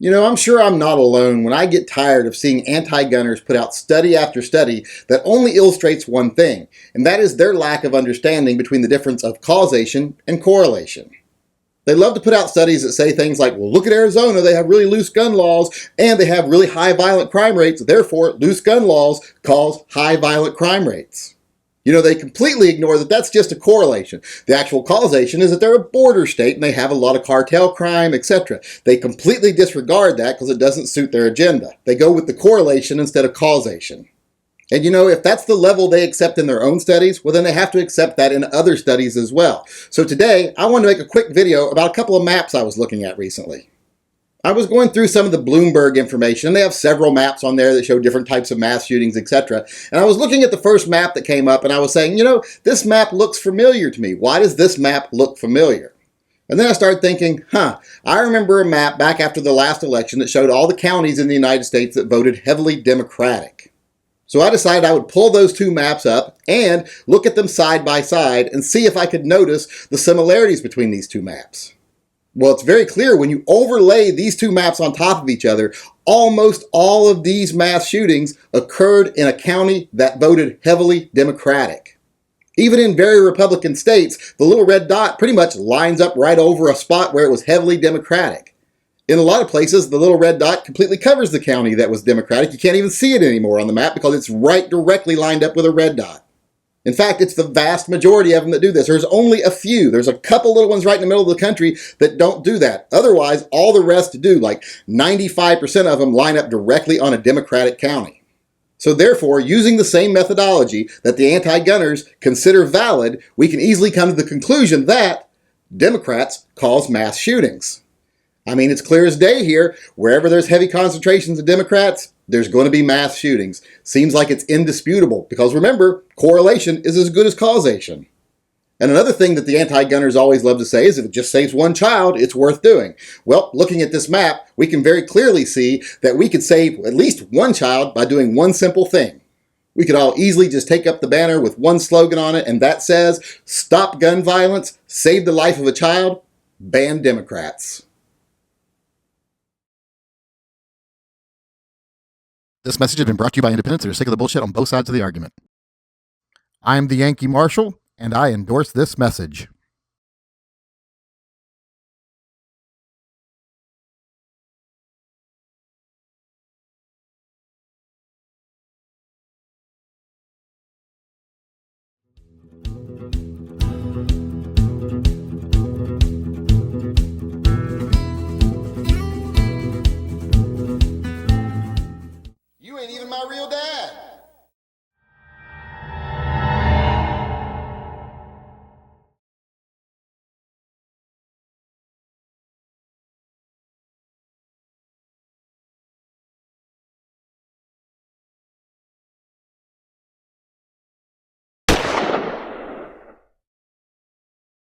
I'm sure I'm not alone when I get tired of seeing anti-gunners put out study after study that only illustrates one thing, and that is their lack of understanding between the difference of causation and correlation. They love to put out studies that say things like, well, look at Arizona, they have really loose gun laws, and they have really high violent crime rates, therefore loose gun laws cause high violent crime rates. They completely ignore that that's just a correlation. The actual causation is that they're a border state and they have a lot of cartel crime, etc. They completely disregard that because it doesn't suit their agenda. They go with the correlation instead of causation. And if that's the level they accept in their own studies, well then they have to accept that in other studies as well. So today, I want to make a quick video about a couple of maps I was looking at recently. I was going through some of the Bloomberg information, and they have several maps on there that show different types of mass shootings, etc. And I was looking at the first map that came up, and I was saying, this map looks familiar to me. Why does this map look familiar? And then I started thinking, I remember a map back after the last election that showed all the counties in the United States that voted heavily Democratic. So I decided I would pull those two maps up and look at them side by side and see if I could notice the similarities between these two maps. Well, it's very clear when you overlay these two maps on top of each other, almost all of these mass shootings occurred in a county that voted heavily Democratic. Even in very Republican states, the little red dot pretty much lines up right over a spot where it was heavily Democratic. In a lot of places, the little red dot completely covers the county that was Democratic. You can't even see it anymore on the map because it's right directly lined up with a red dot. In fact, it's the vast majority of them that do this. There's only a few. There's a couple little ones right in the middle of the country that don't do that. Otherwise, all the rest do. Like 95% of them line up directly on a Democratic county. So therefore, using the same methodology that the anti-gunners consider valid, we can easily come to the conclusion that Democrats cause mass shootings. I mean, it's clear as day here. Wherever there's heavy concentrations of Democrats, there's going to be mass shootings. Seems like it's indisputable because remember, correlation is as good as causation. And another thing that the anti-gunners always love to say is if it just saves one child, it's worth doing. Well, looking at this map, we can very clearly see that we could save at least one child by doing one simple thing. We could all easily just take up the banner with one slogan on it, and that says, stop gun violence, save the life of a child, ban Democrats. This message has been brought to you by independents that are sick of the bullshit on both sides of the argument. I am the Yankee Marshal, and I endorse this message.